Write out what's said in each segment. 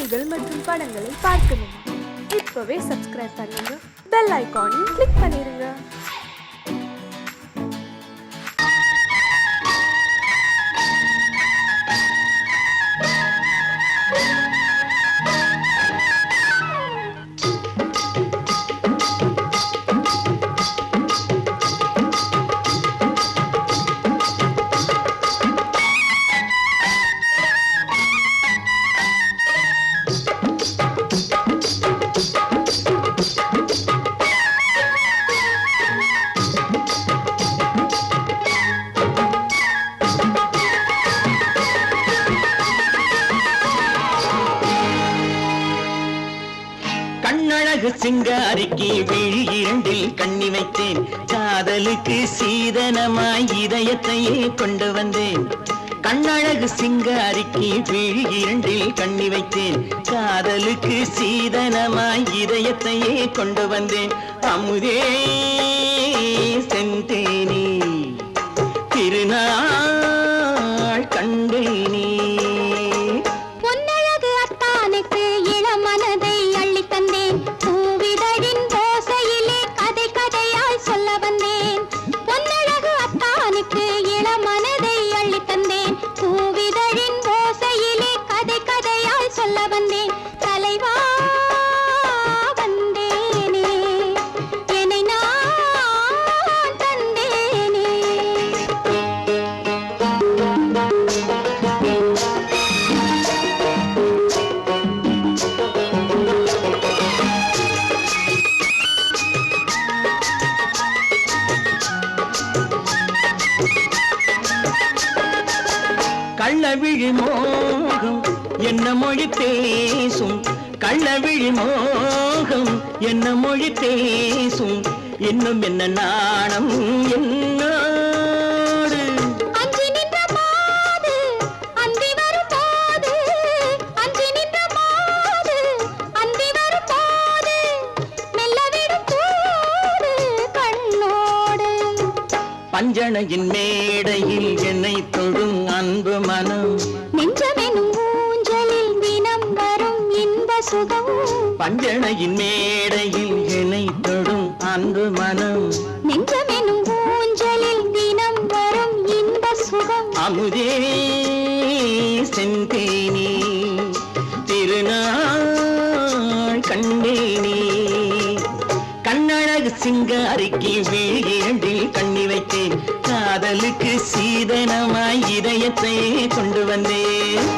செய்திகள் மற்றும் படங்களை பார்க்கணுமா? இப்பவே சப்ஸ்கிரைப் பண்ணுங்க, பெல் ஐகானையும் கிளிக் பண்ணிருங்க. கண்ணழகு சிங்காரிக்கு விழி இரண்டில் கண்ணி வைத்தேன், காதலுக்கு சீதனமாய் இதயத்தையே கொண்டு வந்தேன். கண்ணழகு சிங்காரிக்கு விழி இரண்டில் கண்ணி வைத்தேன், காதலுக்கு சீதனமாய் இதயத்தையே கொண்டு வந்தேன். அமுதே செந்தேனே திருநாள் கண்டேனே. கள்ளவிழி மோகம் என்ன மொழி பேசும், கள்ளவிழி மோகம் என்ன மொழி பேசும், இன்னும் என்ன நாணம் என்னோடு. அஞ்சி நின்ற மாது அந்தி வரும் போது, அஞ்சி நின்ற மாது அந்தி வரும் போது, மெல்லவிடும் கூடு கண்ணோடு. பஞ்சணையின் மேடையில் என்னை தொடும் அன்பு மனம், நெஞ்சமெனும் ஊஞ்சலில் தினம் வரும் இன்ப சுகம். பஞ்சணையின் மேடையில் என்னை தொடும் அன்பு மனம், நெஞ்சமெனும் ஊஞ்சலில் தினம் வரும் இன்ப சுகம். அமுதே செந்தேனே திருநாள் கண்டேனே. கண்ணழகு சிங்காரிக்கு விழி இரண்டில் கண்ணி வைத்தேன், காதலுக்கு சீதனமாய் இதயத்தை கொண்டு வந்தேன்.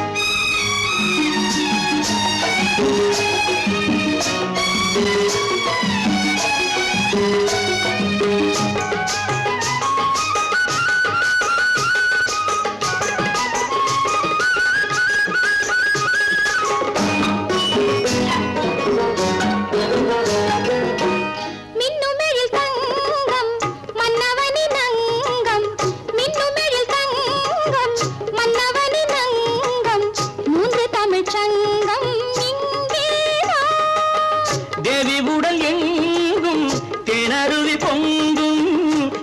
தேவி உடல் எங்கும் தேனருவி பொங்கும்,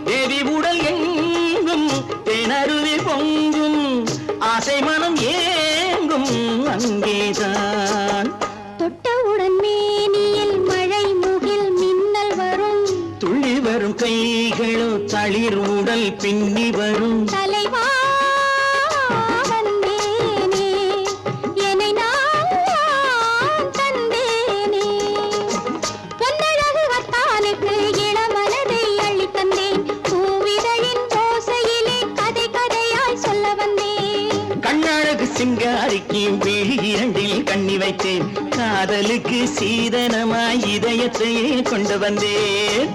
தேவி உடல் எங்கும் தேனருவி பொங்கும், ஆசை மனம் ஏங்கும் அங்கேதான். தொட்டவுடன் மேனியில் மழை முகில் மின்னல் வரும், துள்ளி வரும் கைகளோ தளிர் உடல் பின்னி வரும். தலைவா வந்தேனே என்னை நான் தந்தேனே. பொன்னழகு வத்தானுக்கு இளமனதை அள்ளி தந்தேன், பூவிதழின் ஓசையிலே கதை கதையாய் சொல்ல வந்தேன். கண்ணழகு சிங்காரிக்கு விழி இரண்டில் கண்ணி வைத்தேன், காதலுக்கு சீதனமாய் இதயத்தையே கொண்டு வந்தேன்.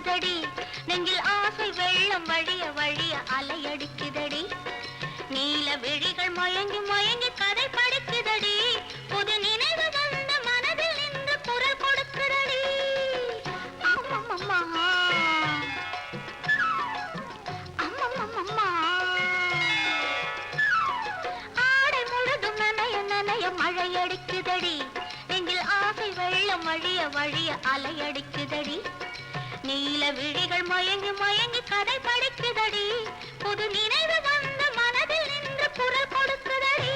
படுக்குதடி நெஞ்சில் ஆசை வெள்ளம் வழிய வழிய அலையடிக்குதடி நீல விழிகள் மயங்கி மயங்கி கதை படிக்குதடி புது நினைவு வந்த மனதில் நின்று குரல் கொடுக்குதடி அம்மம்மம்மா அம்மம்மம்மா ஆடை முழுதும் நனைய நனைய மழையடிக்குதடி நெஞ்சில் ஆசை வெள்ளம் வழிய வழிய அலையடிக்குதடி நீல விழிகள் மயங்கி மயங்கி கதை படிக்குதடி புது நினைவு வந்த மனதில் நின்று குரல் கொடுக்குதடி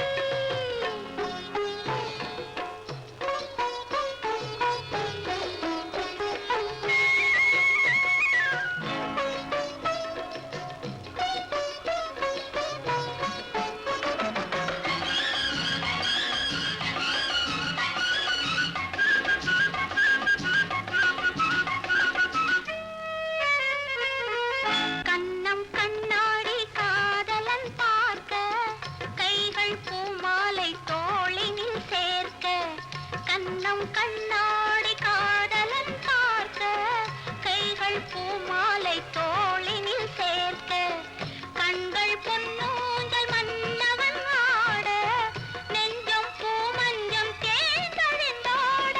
கண்ணம் கண்ணாடி காதலன் பார்க்க கைகள் பூமாலை தோளினில் சேர்க்க கண்ணம் கண்ணாடி காதலன் பார்க்க கைகள் பூமாலை தோளினில் சேர்க்க கண்கள் பொன்னூஞ்சல் மன்னவன் ஆட நெஞ்சம் பூமஞ்சம் தேர்ந்தழிந்தோட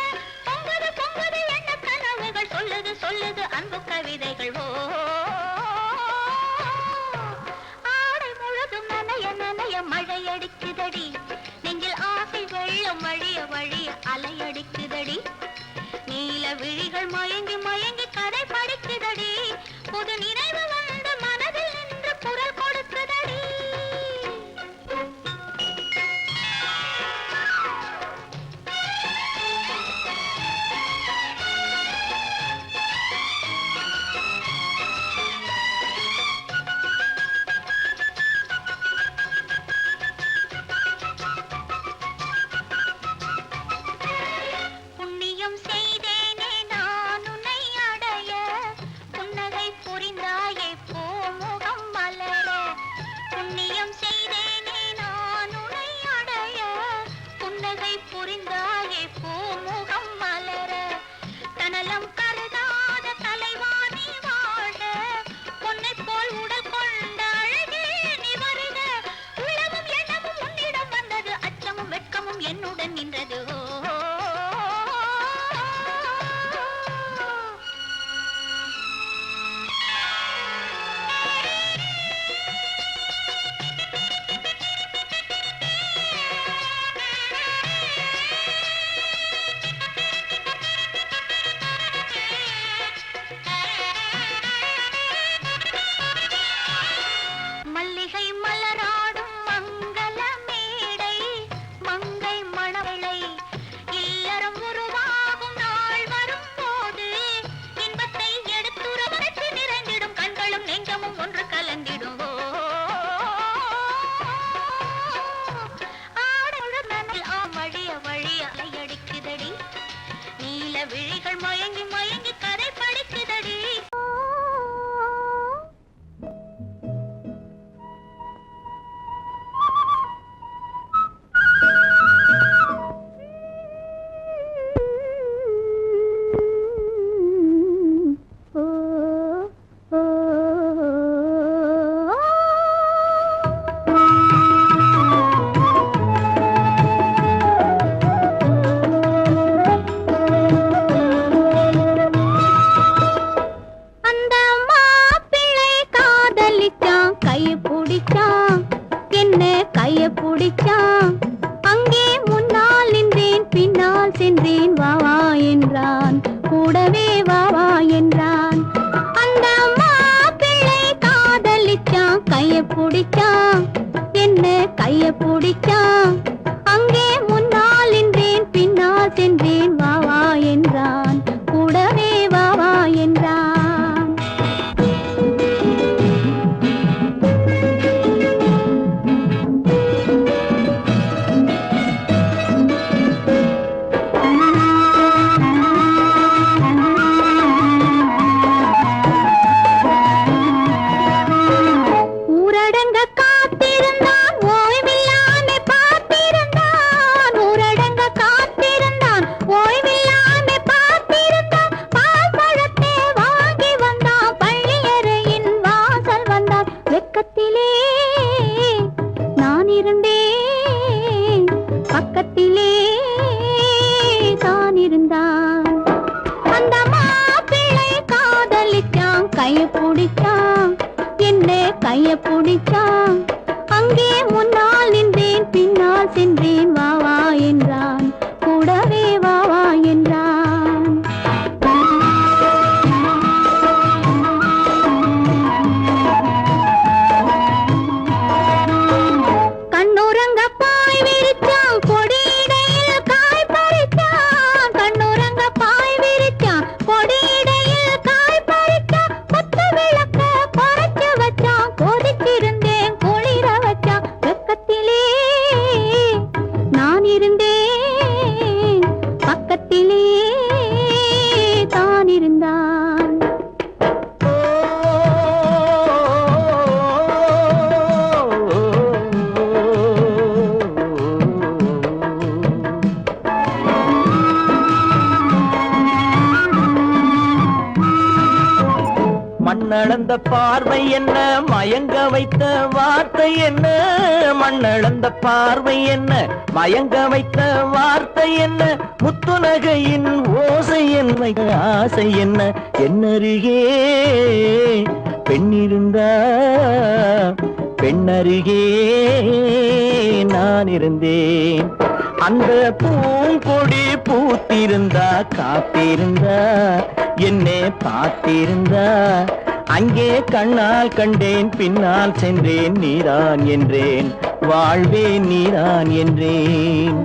பொங்குது பொங்குது எண்ண கனவுகள் சொல்லுது சொல்லுது அன்பு கவிதைகள் ஓ ஆடை முழுதும் நனைய நனைய மழையடிக்குதடி நெஞ்சில் ஆசை வெள்ளம் வழிய வழிய அலையடிக்குதடி நீல விழிகள் மயங்கி மயங்கி கதை படிக்குதடி புது நினைவு வந்த மனதில் நின்று குரல் கொடுக்குதடி புண்ணியம் செய்தேனே நான் உன்னை அடைய புன்னகை புரிந்தாயே பூமுகம் மலர புண்ணியம் செய்தேனே நான் உன்னை அடைய புன்னகை புரிந்தாயே பூமுகம் மலர தனலம் கருதாத தலைவாணி வாழ பொன்னை போல் உடல் கொண்ட அழகே நீ வருக உள்ளமும் எண்ணமும் உன்னிடம் வந்தது அச்சமும் வெட்கமும் என்னுடன் நின்றது மல்லிகை மலராடும் மங்கள மேடை மங்கை மணவளை கைய பிடிச்சான். அங்கே முன்னால் நின்றேன், பின்னால் சென்றேன். வா வா என்றான், கூடவே வா வா என்றான். கண்ணுறங்க பாய் விரிச்சான், கொடியிடையில் காய் பறிச்சான். கண்ணுறங்க பாய் விரிச்சான், கொடியிடையில் காய் பறிச்சான். கொத்து விளக்க குறைச்சு வச்சான், கொதிச்சிருந்தேன் குளிர வச்சான். வெக்கத்திலே நான் இருந்தேன், பக்கத்திலே தான் இருந்தான். மண்ணளந்த பார்வை என்ன, மயங்க வைத்த வார்த்தை என்ன? மண்ணளந்த பார்வை என்ன, மயங்க வைத்த வார்த்தை என்ன? முத்துநகையின் ஓசை என்ன, ஆசை என்ன? என்னருகே பெண்ணிருந்தா, பெண்ணருகே நான் இருந்தேன். அந்த பூங்கொடி பூத்திருந்தா, காத்திருந்தா, என்னை பார்த்திருந்தா, அங்கே கண்ணால் கண்டேன், பின்னால் சென்றேன். நீதான் என்றேன், வாழ்வே நீதான் என்றேன்.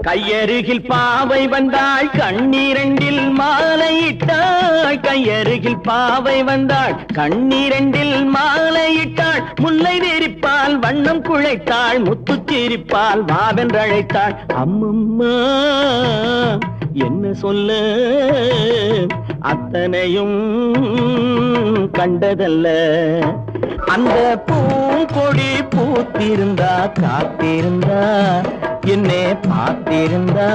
கையருகில் பாவை வந்தாள், கண்ணீரண்டில் மாலையிட்டாள். கையருகில் பாவை வந்தாள், கண்ணீரண்டில் மாலையிட்டாள். முல்லை வெறிப்பால் வண்ணம் குழைத்தாள், முத்துச்சிரிப்பால் வாவென்றழைத்தாள். அம்மம்மா என்ன சொல்ல, அத்தனையும் கண்டதல்ல. அந்த பூங்கொடி பூத்திருந்தா, காத்திருந்தா, என்னை பார்த்திருந்தா,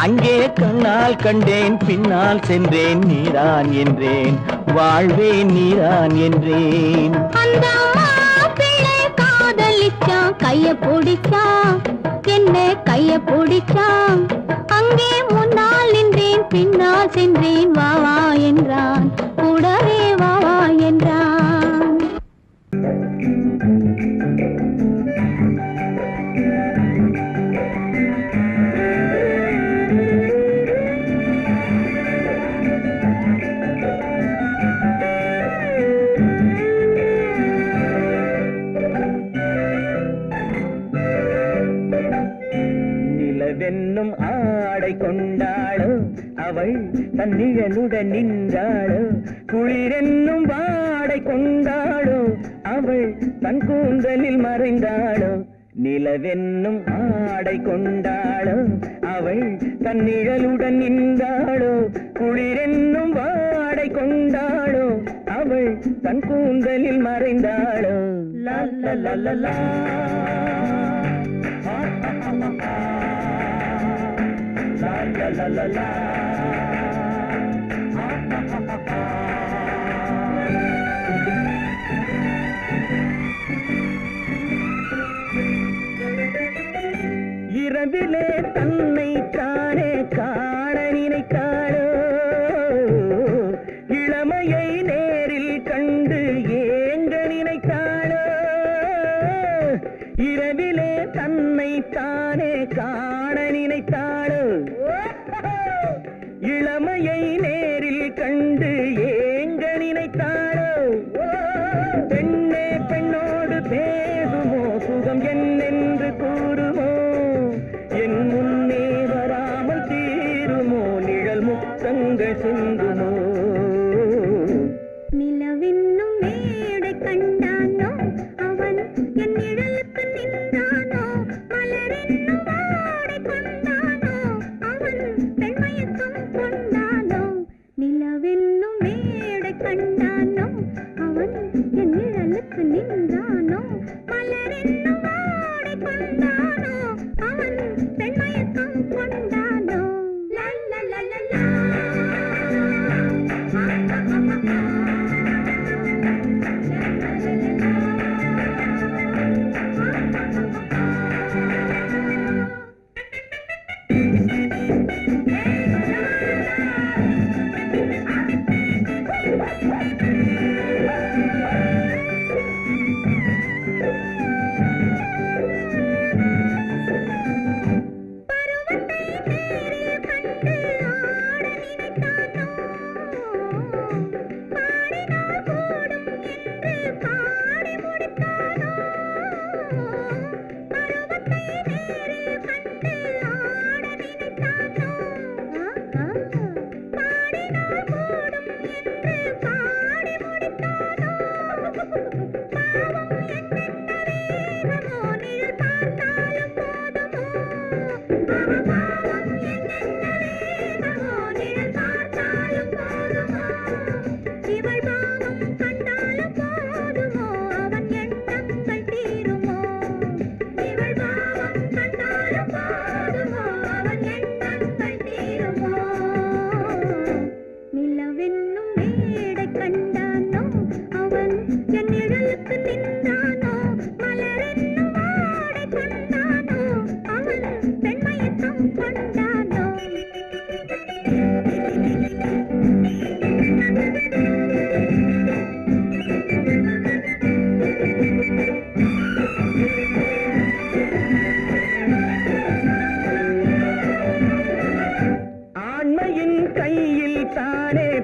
அங்கே கண்ணால் கண்டேன், பின்னால் சென்றேன். நீதான் என்றேன், வாழ்வே நீதான் என்றேன். அந்த பிள்ளை காதலிச்சான், கைய பிடிச்சான், என்ன கைய பிடிச்சான். அங்கே முன்னால் நின்றேன், பின்னால் சென்றேன். வா வா என்றான், கூடவே வா வா என்றான். நிலவென்னும் ஆடை கொண்டாளோ, அவள் தன்னிழலுடன் நின்றாளோ. குளிரென்னும் வாடை கொண்டாளோ, அவள் தன் கூந்தலில் மறைந்தாளோ. நிலவென்னும் ஆடை கொண்டாளோ, அவள் தன் நிழலுடன் நின்றாளோ. குளிரென்னும் வாடை கொண்டாளோ, அவள் தன் கூந்தலில் மறைந்தாளோ. லா லா லா லா லா. La la la la. இரவிலே தன்னை தானே காண நினைத்தாளோ, இளமையை நேரில் கண்டு ஏங்க நினைத்தாளோ. இரவிலே தன்னை தானே காண நினைத்தாளோ, இளமையை நேரில் கண்டு ஏங்க நினைத்தாளோ. பெண்ணே பெண்ணோடு பேசுமோ, சுகம் என்னென்று கூறுமோ. என் முன்னே வராமல் தீருமோ, நிழல் முத்தங்கள் சிந்துமோ. நிலவென்னும் மேடை கண்டானோ, அவன் என் நிழலுக்கு நின்றானோ. மலரென்னும் வாடை கொண்டானோ, அவன் பெண்மயக்கம் கொண்டானோ. நிலவென்னும் மேடை கண்டானோ, அவன் என் நிழலுக்கு நின்றானோ. மலரென்னும் வாடை கொண்டானோ, அவன் பெண்மயக்கம் கொண்டானோ. லா லா லா லா லா.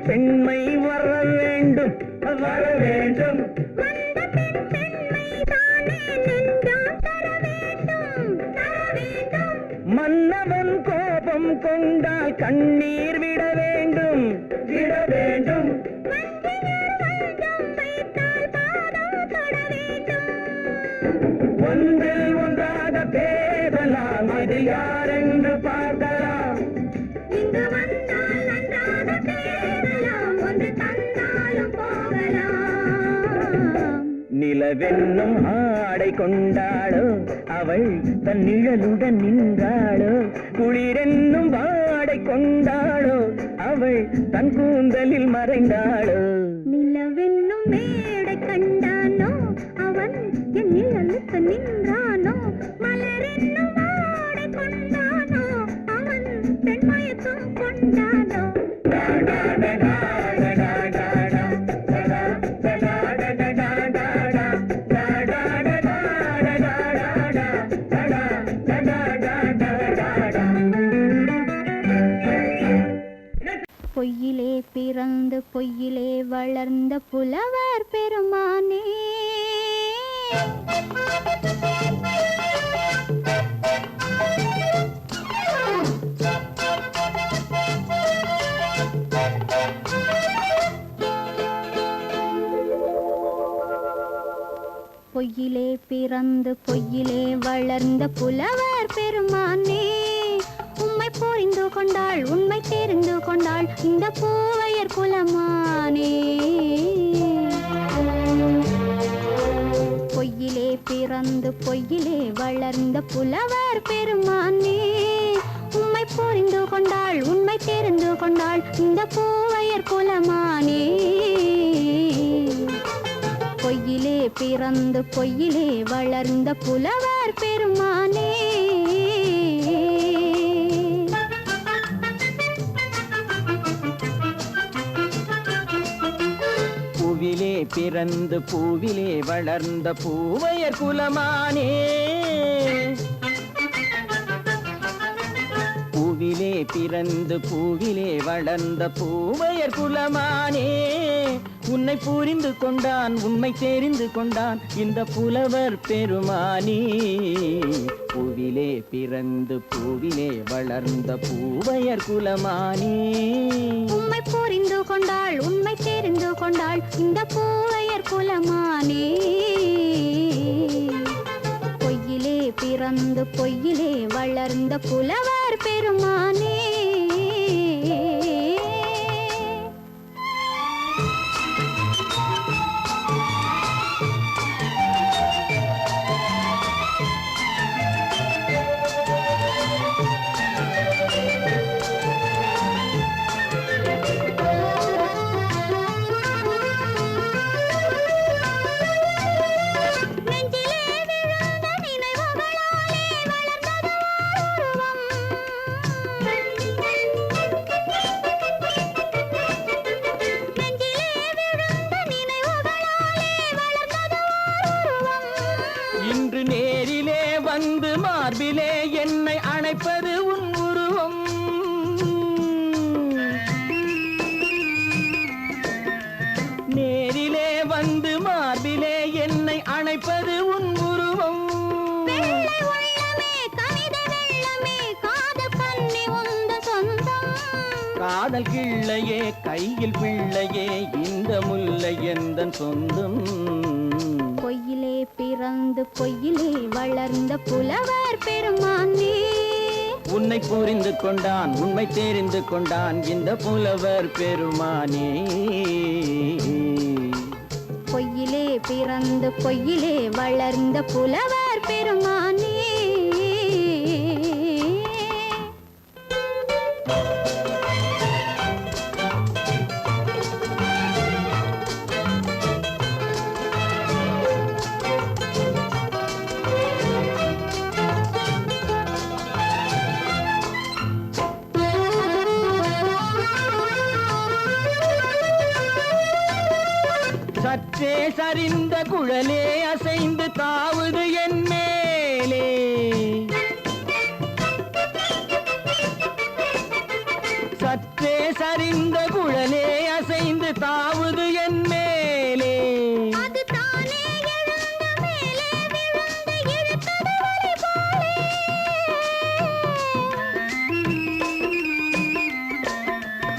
பெண்மை வர வேண்டும் வர வேண்டும் மன்னவன் கோபம் கொண்டால் கண்ணீர் விட வேண்டும் விட வேண்டும் ஒன்றில் ஒன்றாக பேசலாம் அது யாரென்று பார்க்கலாம் இங்கு வந்தால் நன்றாக பேசலாம் ஒன்று தந்தாலும் போகலாம் நிலவென்னும் ஆடை கொண்டாளோ அவள் தன் நிழலுடன் நின்றாளோ குளிரென்னும் வாடை கொண்டாளோ அவள் தன் கூந்தலில் மறைந்தாளோ நிலவென்னும் மேடை கண்டானோ அவன் என் நிழலுக்கு நின்றானோ மலரென்னும் வாடை கொண்டானோ அவன் பெண்மயக்கம் கொண்டானோ பொய்யிலே பிறந்து பொய்யிலே வளர்ந்த புலவர் பெருமானே பொய்யிலே பிறந்து பொய்யிலே வளர்ந்த புலவர் பெருமானே உம்மை புரிந்து கொண்டாள் உண்மை தெரிந்து கொண்டாள் இந்த பூவையர் குலமானே பொய்யிலே பிறந்து பொய்யிலே வளர்ந்த புலவர் பெருமானே உம்மை புரிந்து கொண்டாள் உண்மை தெரிந்து கொண்டாள் இந்த பூவையர் குலமானே பொய்யிலே பிறந்து பொய்யிலே வளர்ந்த புலவர் பெருமானே பூவிலே பிறந்து பூவிலே வளர்ந்த பூவையர் குலமானே பூவிலே பிறந்து பூவிலே வளர்ந்த பூவையர் குலமானே உன்னை புரிந்து கொண்டான் உண்மை தெரிந்து கொண்டான் இந்த புலவர் பெருமானே பூவிலே பிறந்து பூவிலே வளர்ந்த பூவையர் குலமானே உம்மை புரிந்து கொண்டாள் உண்மை தெரிந்து கொண்டாள் இந்த பூவையர் குலமானே பொய்யிலே பிறந்து பொய்யிலே வளர்ந்த புலவர் பெருமானே இன்று நேரிலே வந்து மார்பிலே என்னை அணைப்பது உன் உருவம் நேரிலே வந்து மார்பிலே என்னை அணைப்பது உன் உருவம் காதல் கிள்ளையே கையில் பிள்ளையே இந்த முல்லை எந்தன் சொந்தம் பிறந்து பொய்யிலே வளர்ந்த புலவர் பெருமானே. உன்னை புரிந்து கொண்டான் உண்மை தெரிந்து கொண்டான் இந்த புலவர் பெருமானே. பொய்யிலே பிறந்து பொய்யிலே வளர்ந்த புலவர் பெருமானே. சற்றே சரிந்த குழலே அசைந்து தாவுது என் மேலே. சற்றே சரிந்த குழலே அசைந்து தாவுது என் மேலே. அது தானே எழுந்த மேலே விழுந்து இழுத்தது வலை போலே.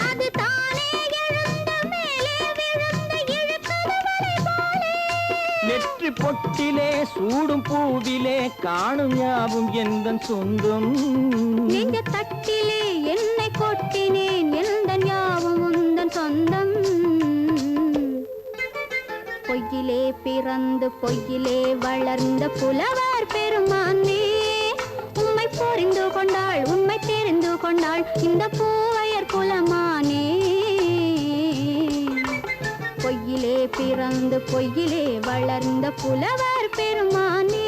அது தானே எழுந்த மேலே விழுந்து இழுத்தது வலை போலே. நெற்றி பொட்டிலே சூடும் பூவிலே காணும் யாவும் எந்தன் சொந்தம். நெஞ்ச தட்டிலே என்னை கொட்டினேன் எந்தன் யாவும் உந்தன் சொந்தம். பொய்யிலே பிறந்து பொய்யிலே வளர்ந்த புலவர் பெருமானே. உம்மை புரிந்து கொண்டாள் உண்மை தெரிந்து கொண்டாள் இந்த பூவையர் குலமானே. பொய்யிலே பிறந்து பொய்யிலே வளர்ந்த புலவர் பெருமானே.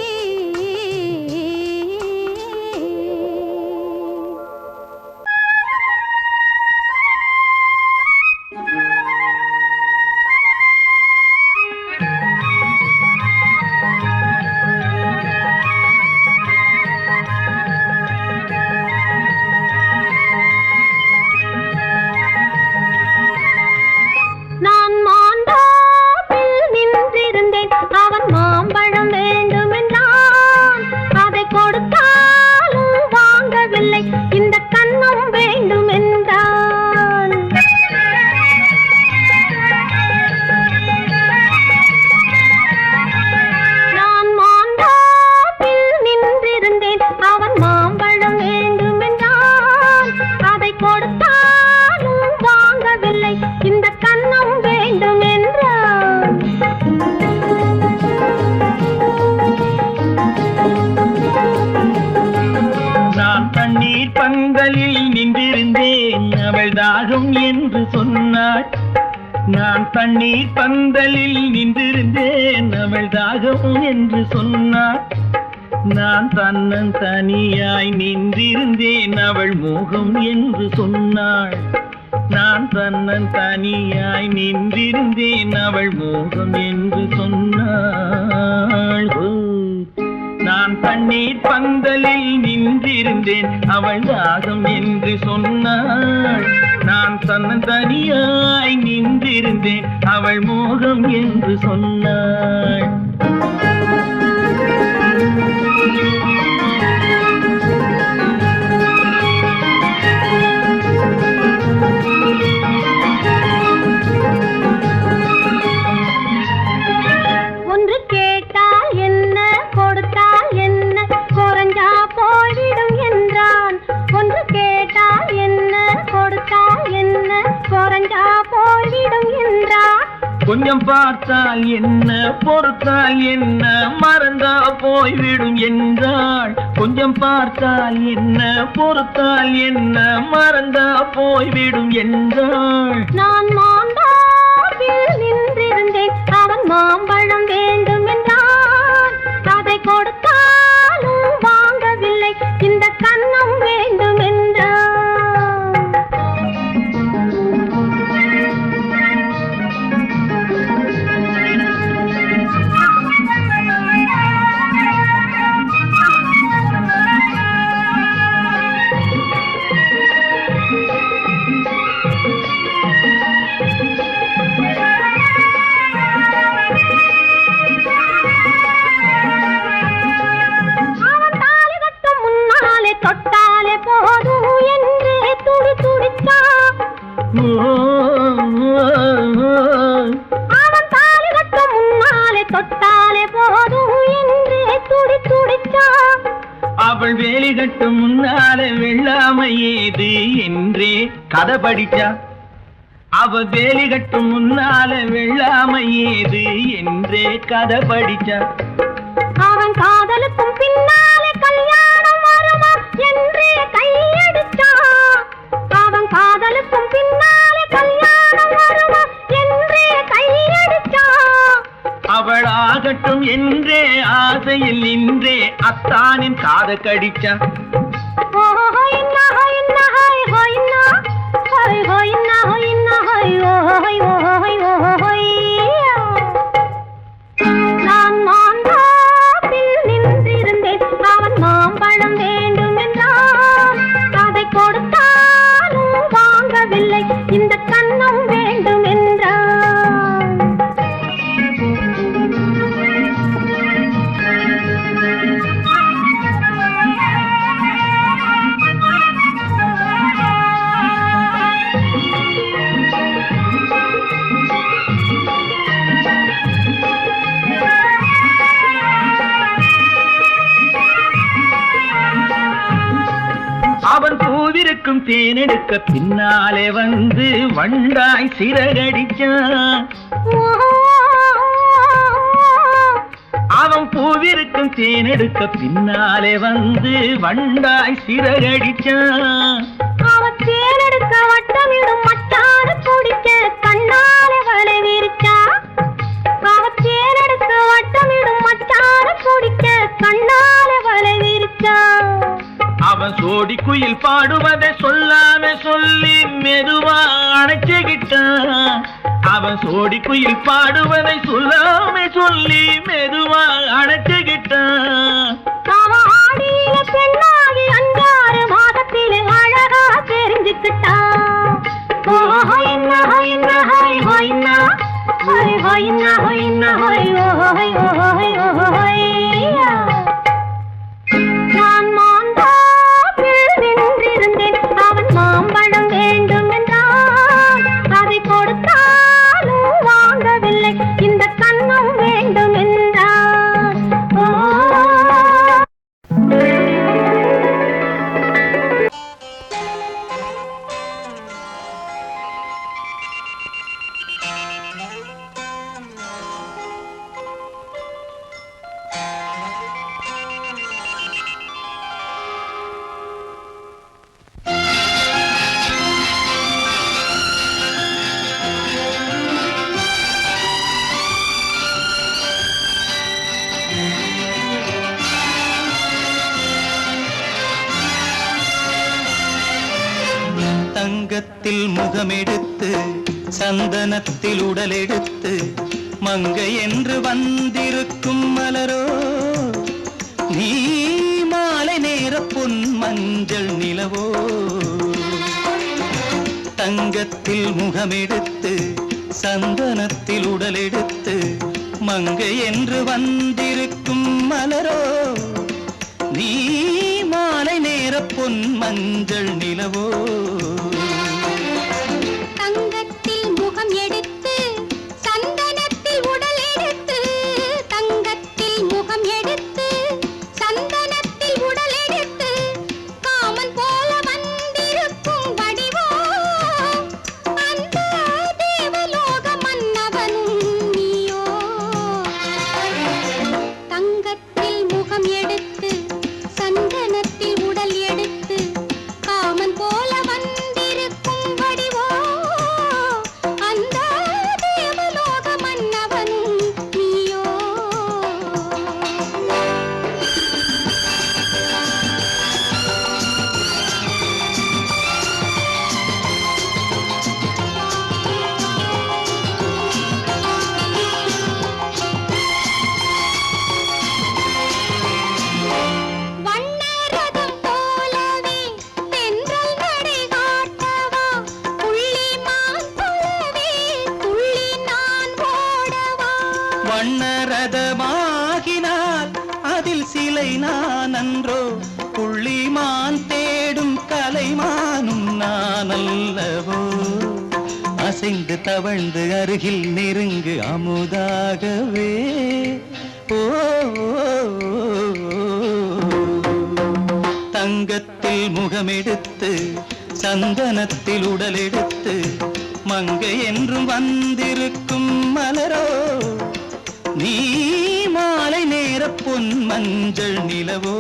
நான் மாண்டாப்பில் நின்றிருந்தேன் அவன் மாம்பழம் வேண்டுமென்றான். அதை கொடுத்தாலும் வாங்கவில்லை இந்த கன்னம் வேண்டுமென்றான். நான் மாண்டாப்பில் நின்றிருந்தேன் அவன் மாம்பழம் வேண்டுமென்றான். அதை கொடுத்தாலும் வாங்கவில்லை இந்த கன்னம் வேண்டும் என்றான். நான் தண்ணீர் பந்தலில் நின்றிருந்தேன் அவள் தாகம் என்று சொன்னாள். நான் தண்ணீர் பந்தலில் நின்றிருந்தேன் அவள் தாகம் என்று சொன்னாள். நான் தன்னன் தனியாய் நின்றிருந்தேன் அவள் மோகம் என்று சொன்னாள். நான் தன்னன் தனியாய் நின்றிருந்தேன் அவள் மோகம் என்று சொன்னாள். நான் தண்ணீர் பந்தலில் நின்றிருந்தேன் அவள் தாகம் என்று சொன்னாள். நான் தன்னன் தனியாய் நின்றிருந்தேன் அவள் மோகம் என்று சொன்னாள். ஒன்று கேட்டால் என்ன கொடுத்தால் என்ன குறைஞ்சா போய்விடும் என்றான். ஒன்று கேட்டால் என்ன கொடுத்தால் என்ன குறைஞ்சா போய்விடும் என்றான். கொஞ்சம் பார்த்தால் என்ன பொறுத்தால் என்ன மறந்தா போய்விடும் என்றாள். கொஞ்சம் பார்த்தால் என்ன பொறுத்தால் என்ன மறந்தா போய்விடும் என்றாள். நான் மாண்டாப்பில் நின்றிருந்தேன் அவன் மாம்பழம் வேண்டும் என்றான். அதை கொடுத்தாலும் வாங்கவில்லை இந்த கன்னம் வேண்டும் என்றான். தொட்டாலே போதும் என்று துடி துடித்தான். அவன் தாலி கட்ட முன்னாலே தொட்டாலே போதும் அவள் வேலி கட்டும் முன்னால வெள்ளாமை ஏது என்றே கதை படிச்சா. அவ வேலி கட்டும் முன்னால வெள்ளாமை ஏது என்றே கதை படிச்சா. அவன் காதலுக்கும் பின்னாலே கல்யாணம் வருமா என்றே கையடிச்சா. அவன் காதலுக்கும் பின்னாலே கல்யாணம் வருமா என்றே கையடிச்சா. அவள் ஆகட்டும் என்றே ஆசையில் நின்றே அத்தானின் காத கடிச்சா. நான் மாந்தாப்பில் நின்றிருந்தேன், அவன் மாம்பழம் வேண்டும் என்றான். அதை கொடுத்தாலும் வாங்கவில்லை, இந்த கன்னம் வேண்டும் என்றான். அவன் பூவிருக்கும் தேனெடுக்க பின்னாலே வந்து வண்டாய் சிறகடிச்சான். அவன் பூவிருக்கும் தேனெடுக்க பின்னாலே வந்து வண்டாய் சிறகடிச்சான். அவன் தேனெடுக்க வட்டமிடும் மச்சான குடிக்க கண்ணாலே வலை விரிச்சா. அவன் தேனெடுக்க வட்டமிடும் மச்சான குடிக்க கண்ணாலே வலை விரிச்சா. அவன் சோடி குயில் பாடுவதை சொல்லாம சொல்லி மெதுவா அணைச்சுக்கிட்டான். அவன் சோடி குயில் பாடுவதை சொல்லாம சொல்லி மெதுவா அணைச்சுக்கிட்டான். அவன் ஆடியில பெண்ணாகி 5-6 மாதத்திலே அழகா தெரிஞ்சுக்கிட்டான். நான் மாந்தாப்பில் நின்றிருந்தேன், அவன் மாம்பழம் வேண்டும் என்றான். அதை கொடுத்தாலும் வாங்கவில்லை, இந்த கன்னம் வேண்டும் என்றான். தங்கத்தில் முகமெடுத்து சந்தனத்தில் உடலெடுத்து மங்கை என்று வந்திருக்கும் மலரோ நீ மாலை நேர பொன் மஞ்சள் நிலவோ. தங்கத்தில் முகமெடுத்து சந்தனத்தில் உடலெடுத்து மங்கை என்று வந்திருக்கும் மலரோ நீ மாலை நேர பொன் மஞ்சள் நிலவோ. தங்கத்தில் முகம் எடுத்து சந்தனத்தில் உடல் எடுத்து, தங்கத்தில் முகம் எடுத்து சந்தனத்தில் உடல் எடுத்து காமன் போல வந்திருக்கும் வடிவோ அந்த தேவலோக மன்னவனும் நீயோ. தங்கத்தில் முகம் எடுத்து சந்தனத்தில் உடல் எடுத்து காமன் போல வந்திருக்கும் வடிவோ அந்த தேவலோக மன்னவனும் நீயோ. வண்ணரதம் போலவே தென்றல் நடை காட்டவா, புள்ளிமான் போலவே துள்ளி நான் ஓடவா. வண்ணரதமாகினால் அதில் சிலை நான் அன்றோ புள்ளிமான் தேடும் கலைமானும் நான் அல்லவோ. அசைந்து தவழ்ந்து அருகில் நெருங்கு அமுதாகவே ஓ, ஓ, ஓ, ஓ. முகமெடுத்து சந்தனத்தில் உடலெடுத்து மங்கை என்றும் வந்திருக்கும் மலரோ நீ மாலை நேர பொன் மஞ்சள் நிலவோ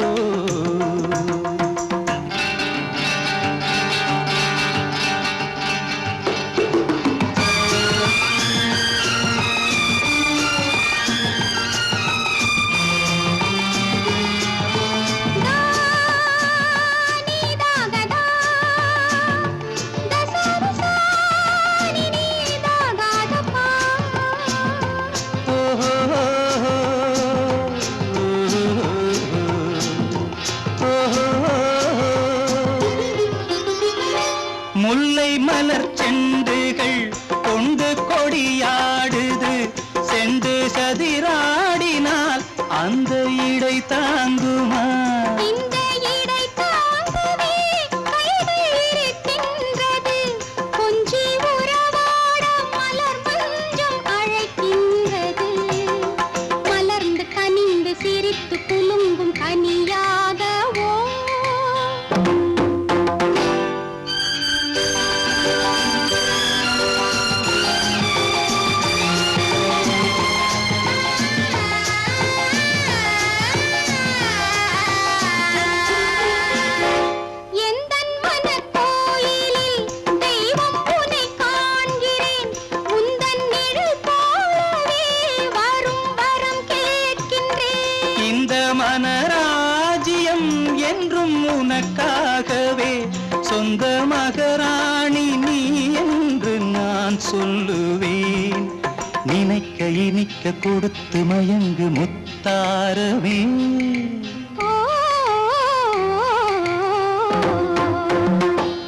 முல்லை மலர் செண்டுகள் கொண்டு கொடியாடுது செண்டு சதிராடினால் அந்த இடை தாங்குமா இந்த இடை தாங்குவே கைகள் இருக்கின்றது கொஞ்சி உறவாட மலர் மஞ்சம் அழைக்கின்றது மலர்ந்து கனிந்து சிரித்து குலுங்கும் கனியாகவோ மனராஜ்யம் என்றும் உனக்காகவே சொந்த மகராணி நீ என்று நான் சொல்லுவேன் நினைக்க இனிக்க கொடுத்து மயங்கு முத்தாரவே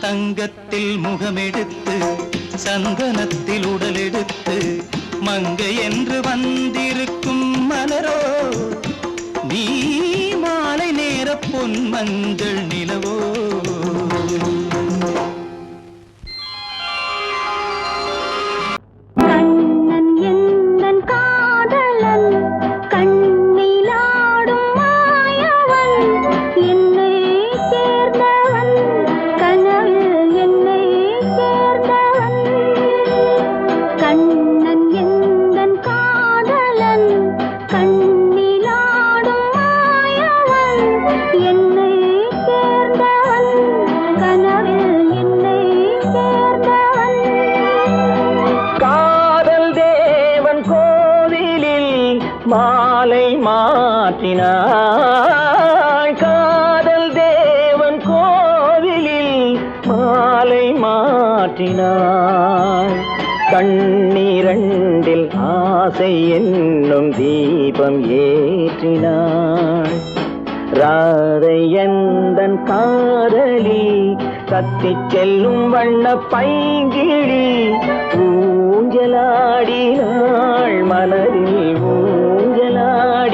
தங்கத்தில் முகமெடுத்து சந்தனத்தில் உடலெடுத்து மங்கை என்று வந்திருக்கும் மலரோ நீ மாலை நேர பொன் மஞ்சள் நிலவோ கண்ணன் எந்தன் காதலன் கண்ணிலாடும் மாயவன் என்னை சேர்ந்தவன் கனவில் என்னை சேர்ந்தவன் கண்ணன் எந்தன் காதலன் என்னை சேர்ந்தவன் கனவில் என்னை சேர்ந்தவன் காதல் தேவன் கோவிலில் மாலை மாற்றினாய் காதல் தேவன் கோவிலில் மாலை மாற்றினாய் கண்ணீரண்டில் ஆசை என்னும் தீபம் ஏற்றினாய் ராதை எந்தன் காதலி கத்திச் செல்லும் வண்ண பைங்கிழி ஊஞ்சலாடினாள் மனதில் ஊஞ்சலாடினாள்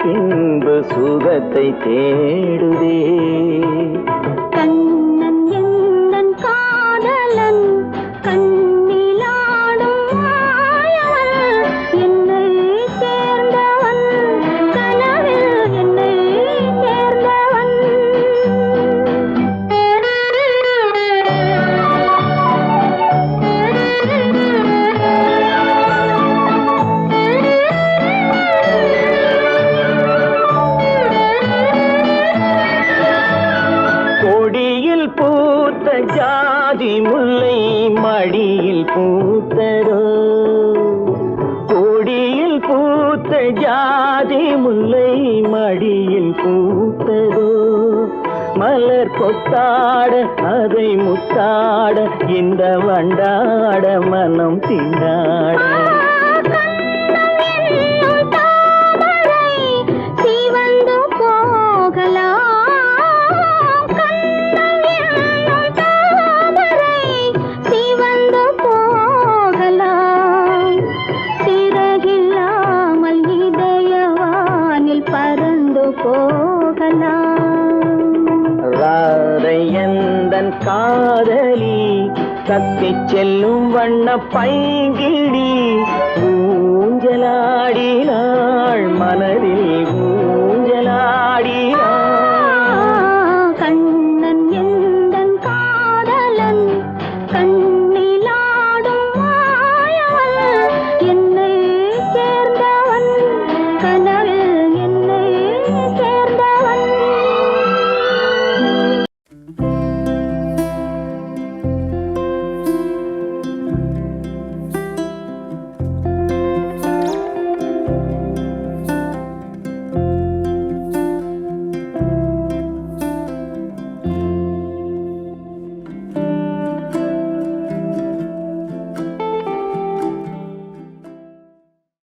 பின்பு சுகத்தை தேடுதே கண்ணன் எந்தன் காதலன் கண்ணிலாடும் மாயவன் என்னை சேர்ந்தவன் கனவில் என்னை சேர்ந்தவன் ஜாதி முல்லை மடியில் பூத்ததோ கொடியில் பூத்த ஜாதி முல்லை மடியில் பூத்ததோ மலர் கொத்தாட அதை முத்தாட இந்த வண்டாட மனம் திண்டாட காதலி கத்தி செல்லும் வண்ண பைங்கிடி ஊஞ்சலாடினாள் மனதில் ஊஞ்சலாடினாள் கண்ணன் எந்தன் காதலன் கண்ணிலாடும் மாயவன் என்னை சேர்ந்த